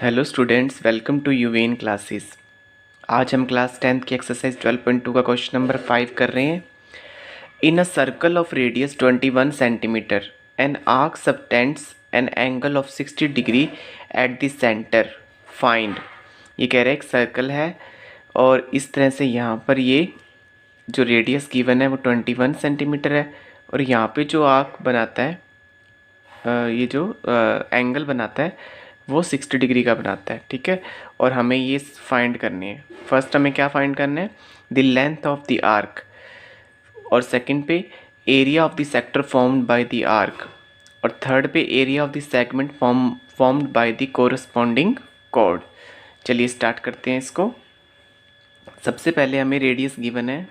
Hello students, welcome to Uveen classes. आज हम class 10th की एक्सरसाइज 12.2 का क्वेश्चन नंबर 5 कर रहे हैं। In a circle of radius 21 centimetre an arc subtends an angle of 60 degree at the centre find. ये कह रहा है एक सर्कल है और इस तरह से यहाँ पर ये जो रेडियस गिवन है वो 21 सेंटीमीटर है और यहाँ पे जो आर्क बनाता है ये जो एंगल बनाता है वो 60 डिग्री का बनाता है, ठीक है। और हमें ये फाइंड करनी है। फर्स्ट हमें क्या फाइंड करना है? The length of the arc, और सेकंड पे area of the sector formed by the arc, और थर्ड पे area of the segment formed by the corresponding chord. चलिए स्टार्ट करते हैं इसको। सबसे पहले हमें रेडियस गिवन है,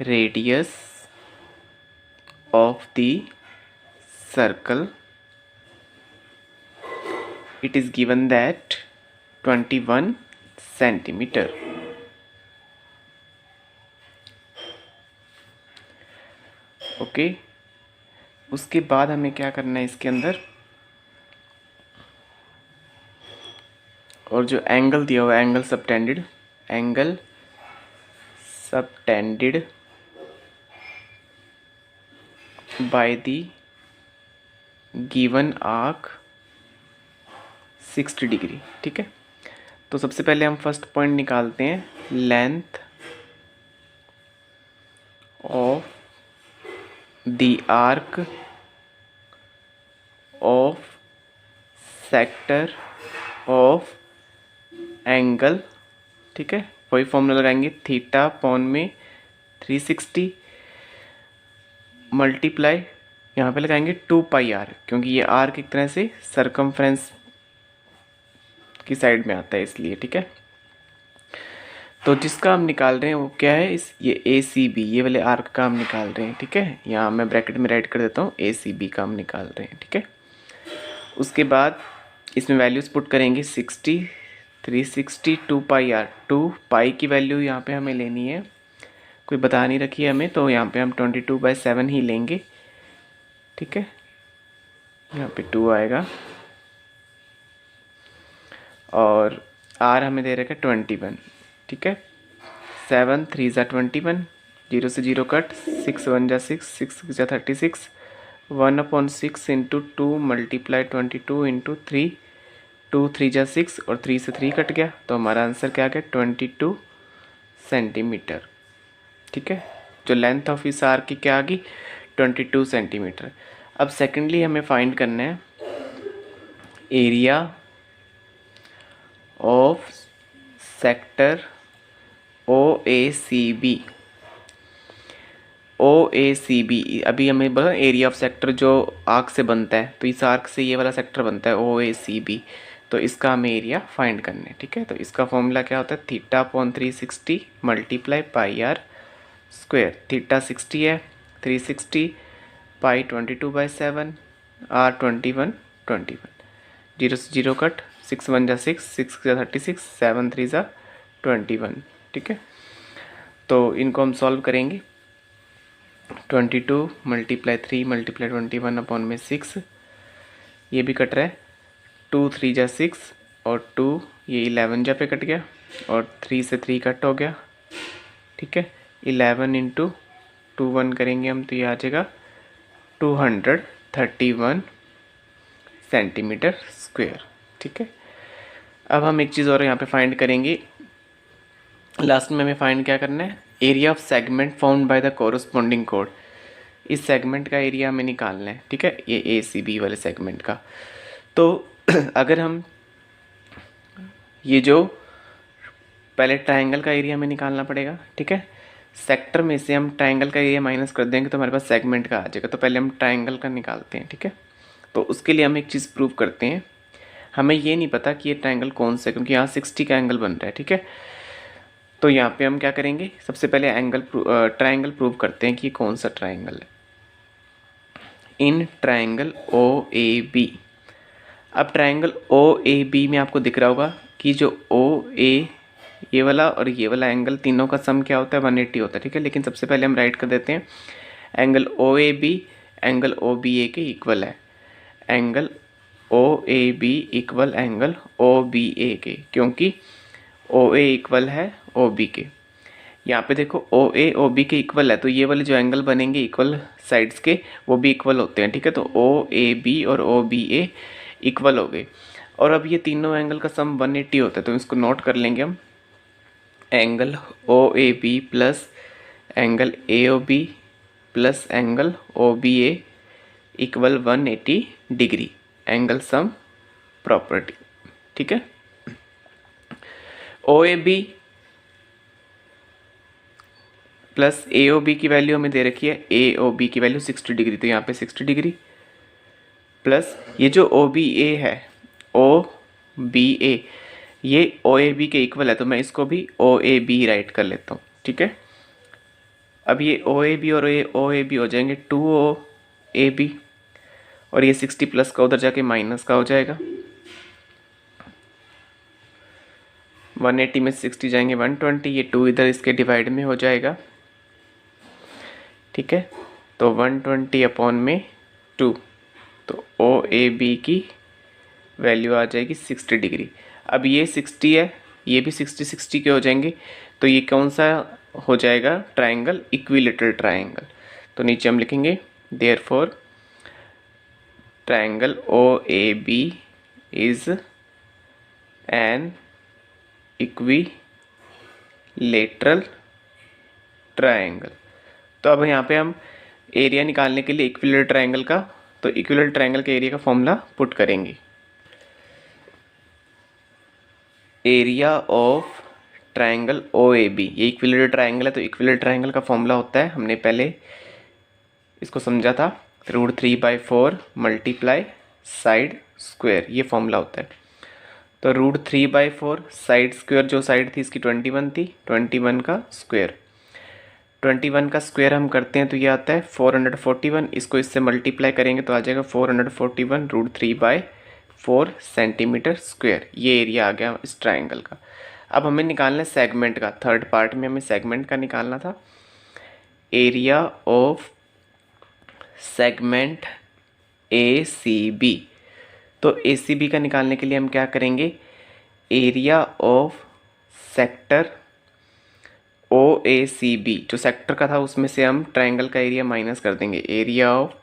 radius of the circle, it is given that 21 centimetre. Okay, उसके बाद हमें क्या करना है इसके अंदर, और जो एंगल दिया हुआ है angle subtended by the given arc 60 degree, ठीक है। तो सबसे पहले हम फर्स्ट पॉइंट निकालते हैं, length of the arc of sector of angle, ठीक है। वही फॉर्मूला लगाएंगे, थीटा अपॉन में 360 मल्टीप्लाई यहाँ पे लगाएंगे 2 पाई आर, क्योंकि ये आर्क एक तरह से सरकमफ्रेंस की साइड में आता है इसलिए, ठीक है। तो जिसका हम निकाल रहे हैं वो क्या है, ये ए सी बी, ये वाले आर्क का हम निकाल रहे हैं, ठीक है। यहाँ मैं ब्रैकेट में राइट कर देता हूँ, ए सी बी का हम निकाल रहे हैं, ठीक है। उसके बाद इसमें वैल्यूज पुट करेंगे 60, 360, 2 पाई आर। 2 पाई की वैल्यू यहाँ पे हमें लेनी है, कोई बता नहीं रखी है हमें, तो यहाँ पे हम 22/7 ही लेंगे, ठीक है। यहाँ पे 2 आएगा और आर हमें दे रखा है 21, ठीक है। 7 3 ज़ा 21, 0 से 0 कट, 6 1 ज़ा 6, 6 6 ज़ा 36, 1/6 इंटू 2 मल्टीप्लाई 22 इंटू 3, 2 3 ज़ा 6 और 3 से 3 कट गया, तो हमारा आंसर क्या आ गया, 22 सेंटीमीटर, ठीक है। जो लेंथ ऑफ इस आर्क की क्या आ गई, 22 सेंटीमीटर। अब सेकेंडली हमें फाइंड करना है एरिया ऑफ सेक्टर OACB। अभी हमें बोला एरिया ऑफ सेक्टर जो आर्क से बनता है, तो इस आर्क से ये वाला सेक्टर बनता है OACB, तो इसका हमें एरिया फाइंड करना है, ठीक है। तो इसका फॉर्मूला क्या होता है, theta upon 360 multiply pi r square. Theta 60 है, 360 पाई 22/7, आर 21, 0 से 0 कट, 6 1 ज़ा 6, 6 ज़ा 36, 7 3 ज़ा 21, ठीक है। तो इनको हम सॉल्व करेंगे, 22 मल्टीप्लाई 3 मल्टीप्लाई 21 अपॉन में 6, ये भी कट रहा है, 2 3 ज़ा 6 और 2 ये 11 जा पे कट गया और 3 से 3 कट हो गया, ठीक है। 11 इंटू 2 1 करेंगे हम तो ये आ जाएगा 231 सेंटीमीटर स्क्वायर, ठीक है। अब हम एक चीज़ और यहाँ पे फाइंड करेंगे, लास्ट में हमें फाइंड क्या करना है, area of segment found by the corresponding code. इस सेगमेंट का एरिया हमें निकालना है, ठीक है, ये ACB वाले सेगमेंट का। तो अगर हम ये जो पहले ट्रायंगल का एरिया हमें निकालना पड़ेगा, ठीक है। सेक्टर में से हम ट्रायंगल का एरिया माइनस कर देंगे तो हमारे पास सेगमेंट का आ जाएगा, तो पहले हम ट्रायंगल का निकालते हैं, ठीक है। तो उसके लिए हम एक चीज़ प्रूव करते हैं, हमें ये नहीं पता कि ये ट्रायंगल कौन सा है, क्योंकि यहाँ 60 का एंगल बन रहा है, ठीक है। तो यहाँ पे हम क्या करेंगे, सबसे पहले ट्रायंगल प्रूव करते हैं कि कौन सा ट्रायंगल है। इन ट्रायंगल OAB, अब ट्रायंगल OAB में आपको दिख रहा होगा कि जो OA ये वाला और ये वाला एंगल, तीनों का सम क्या होता है, 180 होता है, ठीक है। लेकिन सबसे पहले हम राइट कर देते हैं, एंगल OAB एंगल OBA के इक्वल है, angle O A B equal angle O B A के, क्योंकि ओ ए इक्वल है ओ बी के। यहाँ पे देखो ओ ए ओ बी के इक्वल है, तो ये वाले जो एंगल बनेंगे इक्वल साइड्स के वो भी इक्वल होते हैं, ठीक है। तो ओ ए बी और ओ बी ए इक्वल हो गए। और अब ये तीनों एंगल का सम 180 होता है, तो इसको नोट कर लेंगे हम। Angle O A B plus angle A O B plus angle O B A equal 180 degree, angle sum property, ठीक है। O A B plus A O B की वैल्यू हमें दे रखी है, ए ओ बी की वैल्यू 60 डिग्री, तो यहाँ पे 60 डिग्री प्लस ये जो ओ बी ए है, ओ बी ए, ये ओ ए बी के इक्वल है, तो मैं इसको भी ओ ए बी राइट कर लेता हूँ, ठीक है। अब ये ओ ए बी और ओ ए बी हो जाएंगे 2 ओ ए बी, और ये 60 प्लस का उधर जाके माइनस का हो जाएगा। 180 में 60 जाएंगे 120, ये 2 इधर इसके डिवाइड में हो जाएगा, ठीक है। तो 120 अपॉन में 2, तो ओ ए बी की वैल्यू आ जाएगी 60 डिग्री। अब ये 60 है, ये भी 60 60 के हो जाएंगे, तो ये कौन सा हो जाएगा? Triangle, equilateral triangle. तो नीचे हम लिखेंगे therefore triangle O A B is an equilateral triangle. तो अब यहाँ पे हम एरिया निकालने के लिए इक्विलेटरल ट्राइंगल का, तो इक्विलेटरल ट्राइंगल के एरिया का फॉर्मूला पुट करेंगे। Area of triangle O A B, ये इक्विलेटरल ट्राइंगल है, तो इक्विलेटरल ट्राइंगल का फॉर्मूला होता है, हमने पहले इसको समझा था, √3/4 मल्टीप्लाई साइड स्क्वायर, ये फॉर्मूला होता है। तो √3/4 साइड स्क्वायर, जो साइड थी इसकी 21 थी, 21 का स्क्वायर, 21 का स्क्वायर हम करते हैं तो ये आता है 441, इसको इससे मल्टीप्लाई करेंगे तो आ जाएगा 441 √3/4 सेंटीमीटर स्क्वायर। ये एरिया आ गया इस ट्राइंगल का। अब हमें निकालना है सेगमेंट का, थर्ड पार्ट में हमें सेगमेंट का निकालना था। Area of segment A C B, तो ए सी बी का निकालने के लिए हम क्या करेंगे? Area of sector O A C B, जो सेक्टर का था उसमें से हम ट्राइंगल का एरिया माइनस कर देंगे, area of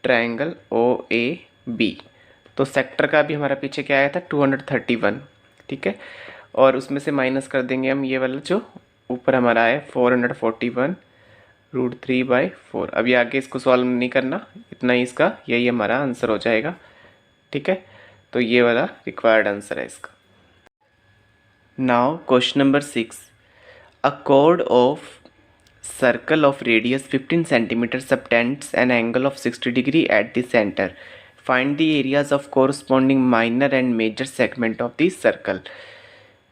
triangle O A B. तो सेक्टर का भी हमारा पीछे क्या आया था? 231, ठीक है। और उसमें से माइनस कर देंगे हम ये वाला जो ऊपर हमारा आया 441 √3/4। अभी आगे इसको सॉल्व नहीं करना, इतना ही इसका, यही हमारा आंसर हो जाएगा, ठीक है। तो ये वाला रिक्वायर्ड आंसर है इसका। Now question number 6, a chord of circle of radius 15 cm subtends an angle of 60 degree at the center. Find the areas of corresponding minor and major segment of the circle.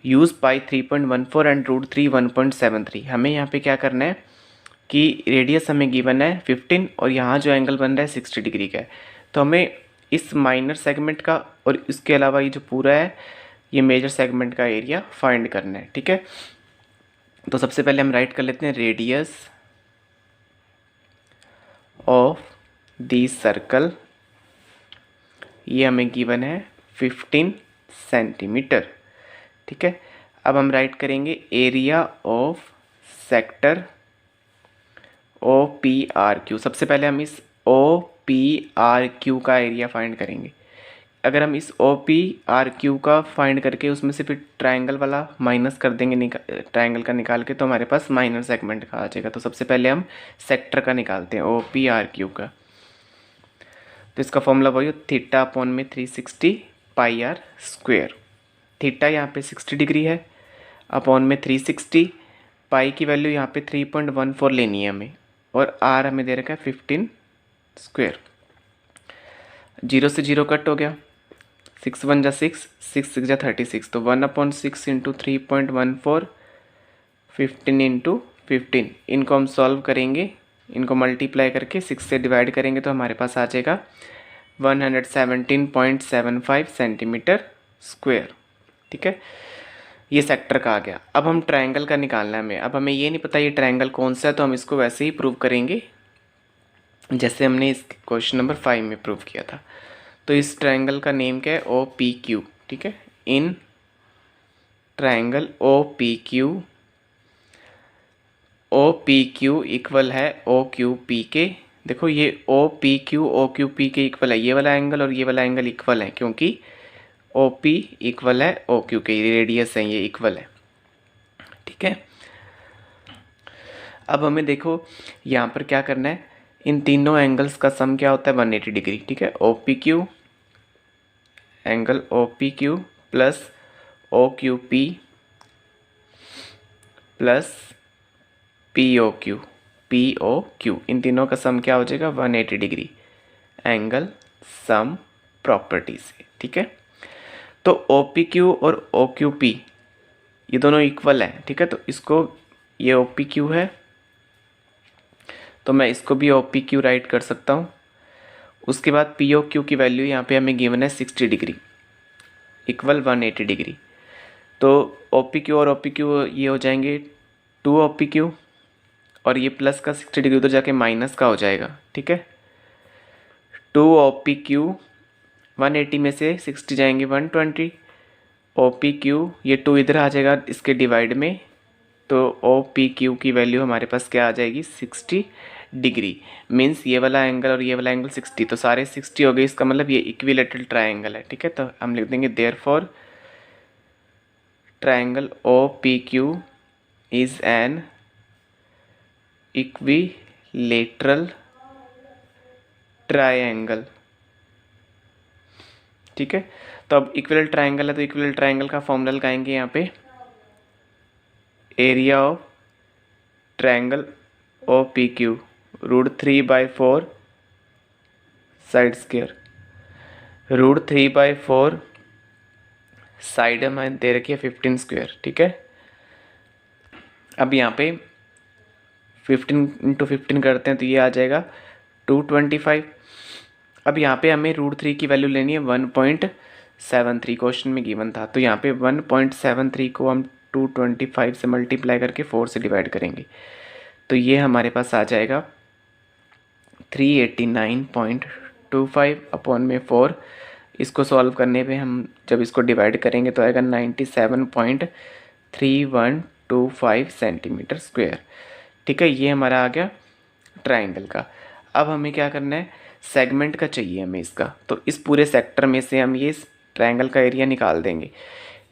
Use pi 3.14 and √3 1.73। हमें यहाँ पे क्या करना है कि radius हमें given है 15 और यहाँ जो एंगल बन रहा है 60 डिग्री का है, तो हमें इस माइनर सेगमेंट का और इसके अलावा ये जो पूरा है ये मेजर सेगमेंट का एरिया फाइंड करना है, ठीक है। तो सबसे पहले हम राइट कर लेते हैं रेडियस ऑफ दी सर्कल, ये हमें गिवन है 15 सेंटीमीटर, ठीक है। अब हम राइट करेंगे area of sector O P R Q. सबसे पहले हम इस ओ पी आर क्यू का एरिया फाइंड करेंगे। अगर हम इस ओ पी आर क्यू का फाइंड करके उसमें से फिर ट्राइंगल वाला माइनस कर देंगे, ट्राइंगल का निकाल के, तो हमारे पास माइनर सेगमेंट का आ जाएगा। तो सबसे पहले हम सेक्टर का निकालते हैं, ओ पी आर क्यू का। तो इसका फॉर्मूला वही थीटा अपॉन में 360 पाई आर स्क्वेयर। थीटा यहाँ पे 60 डिग्री है, अपॉन में 360, पाई की वैल्यू यहाँ पे 3.14 लेनी है हमें, और आर हमें दे रखा है 15 स्क्वेयर। 0 से 0 कट हो गया, 6 1 जा 6, 6 6 जा 36, तो 1/6 इंटू 3.14, 15 इंटू 15। इनको हम सॉल्व करेंगे, इनको मल्टीप्लाई करके 6 से डिवाइड करेंगे तो हमारे पास आ जाएगा 117.75 सेंटीमीटर स्क्वेयर, ठीक है। ये सेक्टर का आ गया। अब हम ट्रायंगल का निकालना है हमें। अब हमें ये नहीं पता ये ट्रायंगल कौन सा है, तो हम इसको वैसे ही प्रूव करेंगे जैसे हमने इस क्वेश्चन नंबर 5 में प्रूव किया था। तो इस ट्रायंगल का नेम क्या है, ओ पी क्यू, ठीक है। In triangle O P Q equal है ओ क्यू पी के। देखो ये ओ पी क्यू के इक्वल है, ये वाला एंगल और ये वाला एंगल इक्वल है, क्योंकि ओ पी इक्वल है ओ क्यू के, रेडियस है ये इक्वल है, ठीक है। अब हमें देखो यहाँ पर क्या करना है, इन तीनों एंगल्स का सम क्या होता है 180 डिग्री, ठीक है। O P Q, angle O P Q plus O Q P plus P O Q, इन तीनों का सम क्या हो जाएगा 180 डिग्री, एंगल सम प्रॉपर्टी से, ठीक है। तो ओ पी क्यू और ओ क्यू पी ये दोनों इक्वल हैं, ठीक है। तो इसको, ये ओ पी क्यू है तो मैं इसको भी ओ पी क्यू राइट कर सकता हूँ। उसके बाद पी ओ क्यू की वैल्यू यहाँ पे हमें गिवन है 60 डिग्री इक्वल 180 डिग्री। तो ओ पी क्यू और ओ पी क्यू ये हो जाएंगे 2 ओ पी क्यू, और ये प्लस का 60 डिग्री उधर जाके माइनस का हो जाएगा, ठीक है। 2 ओ पी क्यू, 180 में से 60 जाएंगे 120, ओ पी क्यू ये 2 इधर आ जाएगा इसके डिवाइड में, तो ओ पी क्यू की वैल्यू हमारे पास क्या आ जाएगी 60 डिग्री। मीन्स ये वाला एंगल और ये वाला एंगल 60, तो सारे 60 हो गए, इसका मतलब ये इक्विलेटरल ट्रायंगल है, ठीक है। तो हम लिख देंगे therefore triangle O P Q is an equilateral triangle, ठीक है। तो अब इक्विलेटरल ट्रायंगल है तो इक्विलेटरल ट्रायंगल का फॉर्मूला लगाएंगे यहाँ पे, area of triangle O P Q √3/4 side square, √3/4 side हमें दे रखी है 15 स्क्वायर, ठीक है। अब यहाँ पे 15 × 15 करते हैं तो ये आ जाएगा 225। अब यहाँ पे हमें √3 की वैल्यू लेनी है 1.73, क्वेश्चन में गिवन था। तो यहाँ पे 1.73 को हम 225 से मल्टीप्लाई करके 4 से डिवाइड करेंगे, तो ये हमारे पास आ जाएगा 389.25 अपॉन में 4। इसको सॉल्व करने पे हम जब इसको डिवाइड करेंगे तो आएगा 97.3125 सेंटीमीटर स्क्वायर, ठीक है। ये हमारा आ गया ट्राइंगल का। अब हमें क्या करना है, सेगमेंट का चाहिए हमें इसका, तो इस पूरे सेक्टर में से हम ये ट्राइंगल का एरिया निकाल देंगे,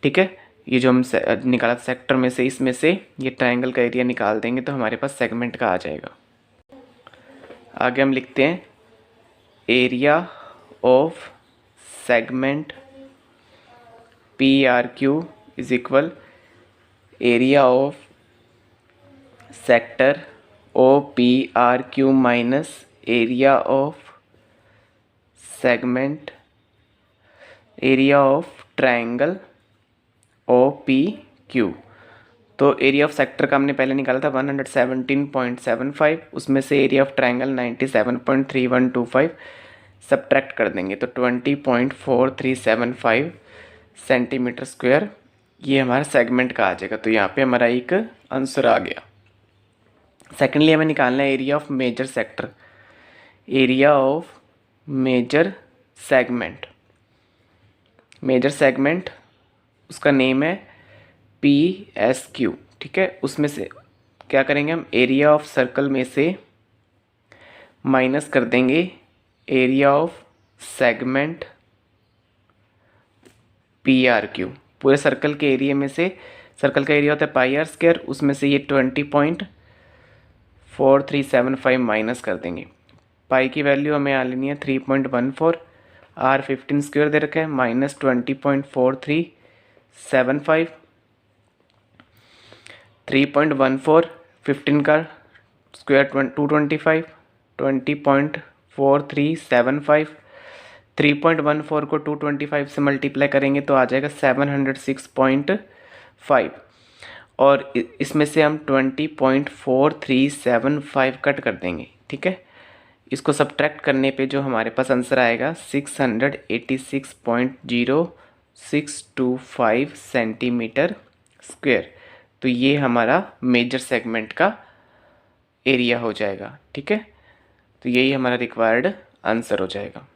ठीक है। ये जो हम निकाला सेक्टर में से, इसमें से ये ट्राइंगल का एरिया निकाल देंगे तो हमारे पास सेगमेंट का आ जाएगा। आगे हम लिखते हैं area of segment P R Q is equal area of sector O P R Q minus area of segment area of triangle O P Q. तो एरिया ऑफ सेक्टर का हमने पहले निकाला था 117.75, उसमें से एरिया ऑफ ट्रायंगल 97.3125 सब्ट्रैक्ट कर देंगे तो 20.4375 सेंटीमीटर स्क्वायर, ये हमारा सेगमेंट का आ जाएगा। तो यहाँ पे हमारा एक आंसर आ गया। सेकेंडली हमें निकालना है area of major sector, area of major segment, major segment उसका नेम है पी एस क्यू, ठीक है। उसमें से क्या करेंगे हम, एरिया ऑफ सर्कल में से माइनस कर देंगे area of segment P R Q. पूरे सर्कल के एरिया में से, सर्कल का एरिया होता है पाई आर स्क्वायर, उसमें से ये 20.4375 माइनस कर देंगे। पाई की वैल्यू हमें आ लेनी है 3.14, आर 15 स्क्वायर दे रखा है, माइनस 20.4375, 3.14 15 का स्क्वायर 225, 20.4375, 3.14 को 225 से मल्टीप्लाई करेंगे तो आ जाएगा 706.5, और इसमें से हम 20.4375 कट कर देंगे, ठीक है। इसको सब्ट्रैक्ट करने पे जो हमारे पास आंसर आएगा 686.0625 सेंटीमीटर स्क्वायर। तो ये हमारा मेजर सेगमेंट का एरिया हो जाएगा, ठीक है। तो यही हमारा रिक्वायर्ड आंसर हो जाएगा।